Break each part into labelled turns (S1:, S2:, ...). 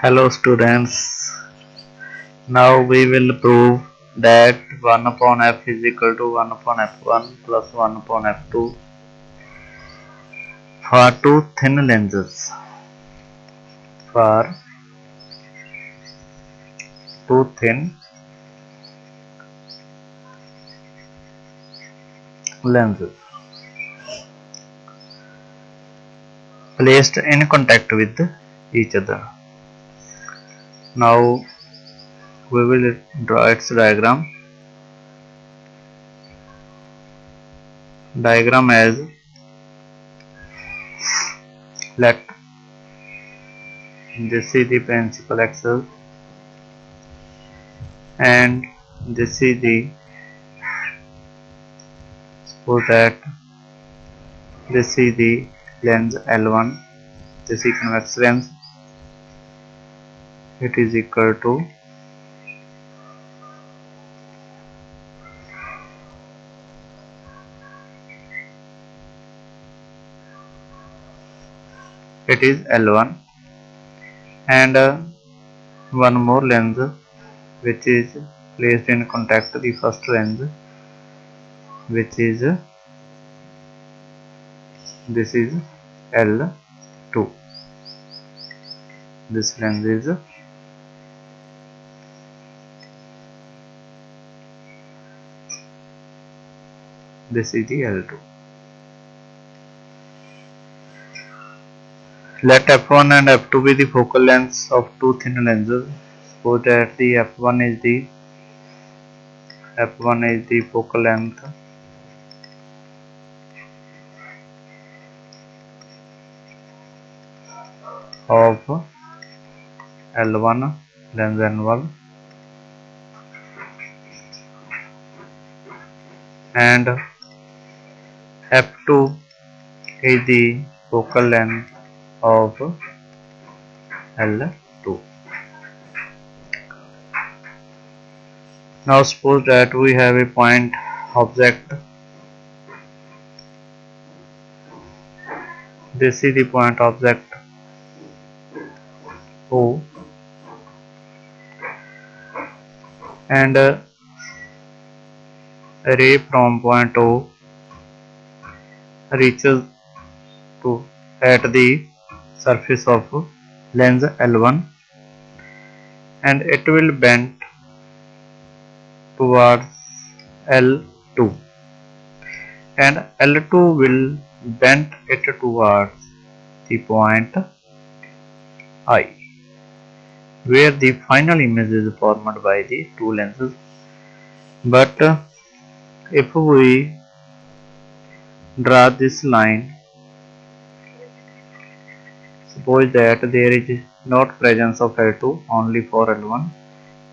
S1: Hello students, now we will prove that 1 upon f is equal to 1 upon f1 plus 1 upon f2 for two thin lenses. For two thin lenses placed in contact with each other. Now we will draw its diagram. Diagram as let this is the principal axis and this is the suppose that this is the lens L1, this is convex lens. It is equal to it is L1 and one more lens which is placed in contact the first lens, which is this is L2. This lens is this is the L2. Let f1 and f2 be the focal lengths of two thin lenses. Suppose that the f1 is the focal length of L1 lens N1 and f2 is the focal length of L2. Now suppose that we have a point object. This is the point object O and a ray from point O reaches to at the surface of lens L1 and it will bend towards L2 and L2 will bend it towards the point I, where the final image is formed by the two lenses. But if we draw this line, suppose that there is not presence of L2 only for L1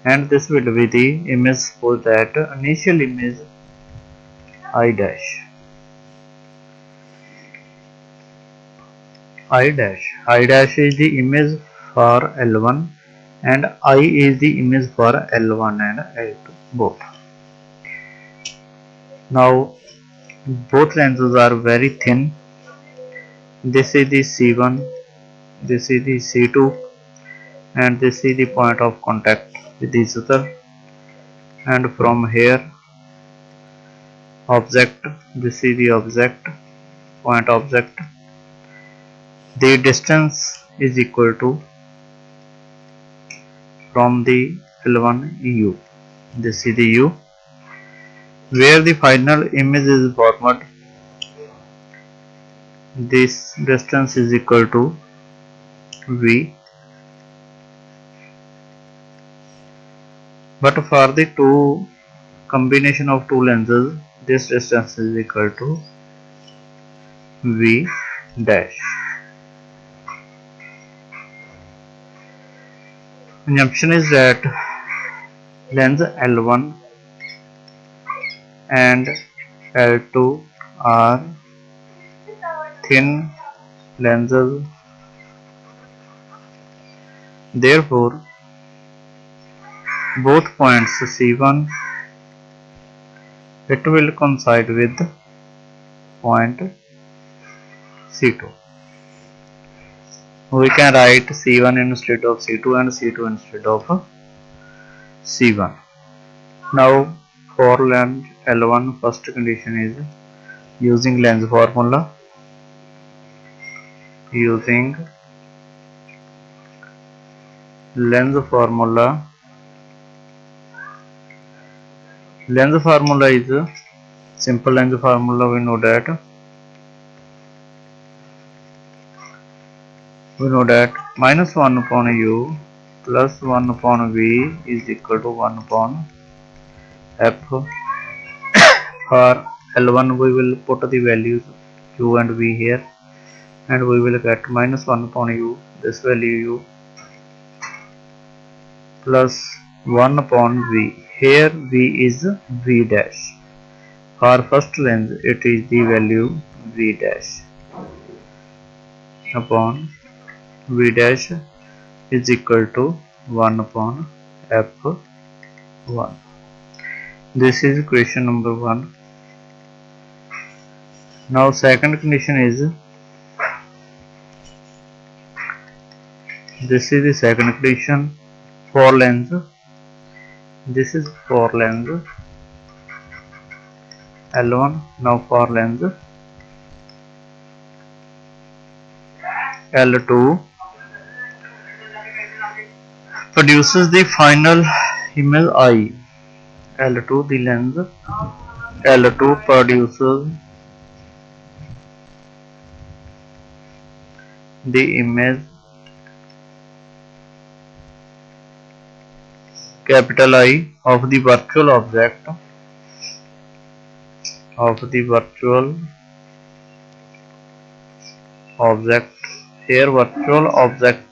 S1: and this will be the image. Suppose that initial image I dash is the image for L1 and I is the image for L1 and L2 both. Now both lenses are very thin. This is the C1, this is the C2 and this is the point of contact with each other, and from here object, this is the object, point object. The distance is equal to from the L1 U, this is the U, where the final image is formed. This distance is equal to V, but for the two combination of two lenses this distance is equal to V dash. Assumption is that lens L1 and L2 are thin lenses, therefore both points C1 it will coincide with point C2. we can write C1 instead of C2 and C2 instead of C1. Now for length L1, first condition is using length formula. Using length formula is a simple length formula. We know that minus 1 upon u plus 1 upon v is equal to 1 upon f. For L1 we will put the values u and v here, and we will get minus 1 upon u, this value u, plus 1 upon v. Here v is v dash. For first length it is the value v dash upon v dash is equal to 1 upon f1. This is equation number 1. Now second condition is, this is the second condition for length. This is for length L1. Now for length L2 produces the final image I. L2, the length L2 produces the image capital I of the virtual object Here virtual object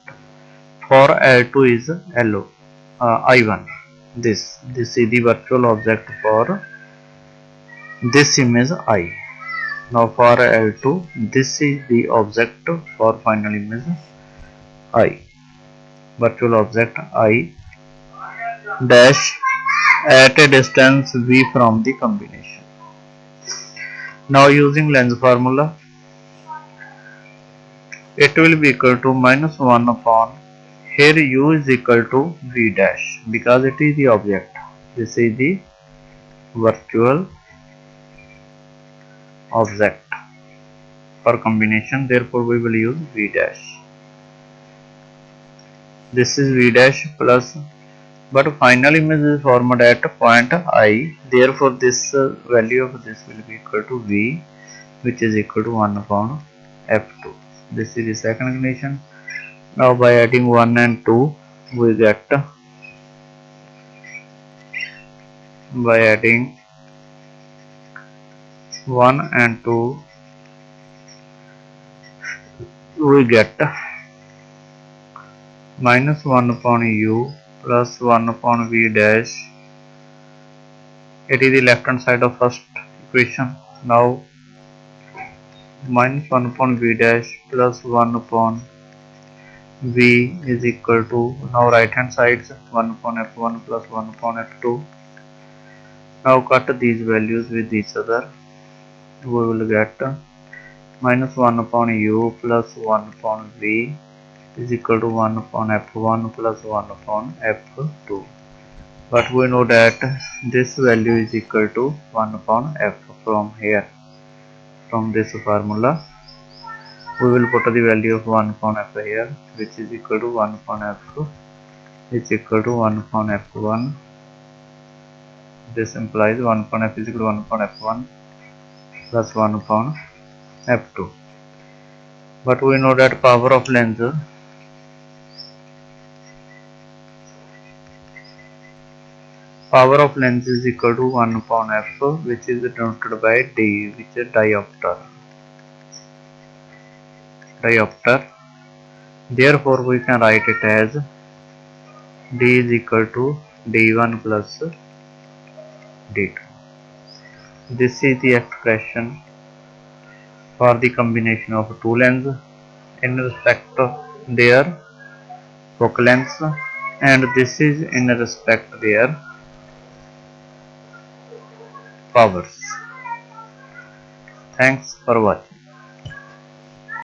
S1: for L2 is I1. This is the virtual object for this image I. Now for L2, this is the object for final image I, virtual object I dash at a distance v from the combination. Now using length formula, it will be equal to minus 1 upon, here u is equal to v dash because it is the object. This is the virtual object for combination, therefore we will use v dash. This is v dash plus, but final image is formed at point I, therefore this value of this will be equal to v, which is equal to 1 upon f2. This is the second condition. Now by adding 1 and 2 we get, by adding 1 and 2 we get minus 1 upon u plus 1 upon v dash. It is the left hand side of first equation. Now minus 1 upon v dash plus 1 upon v is equal to, now right hand sides 1 upon f1 plus 1 upon f2. Now cut these values with each other. We will get minus 1 upon u plus 1 upon v is equal to 1 upon f1 plus 1 upon f2. But we know that this value is equal to 1 upon f. From here, from this formula, we will put the value of 1 upon f here, which is equal to 1 upon f2 is equal to 1 upon f1. This implies 1 upon f is equal to 1 upon f1 plus 1 upon f2. But we know that power of length is equal to 1 upon f, which is denoted by d, which is diopter. Therefore we can write it as d is equal to d1 plus d2. This is the expression for the combination of two lengths in respect of their focal lengths, and this is in respect their powers. Thanks for watching.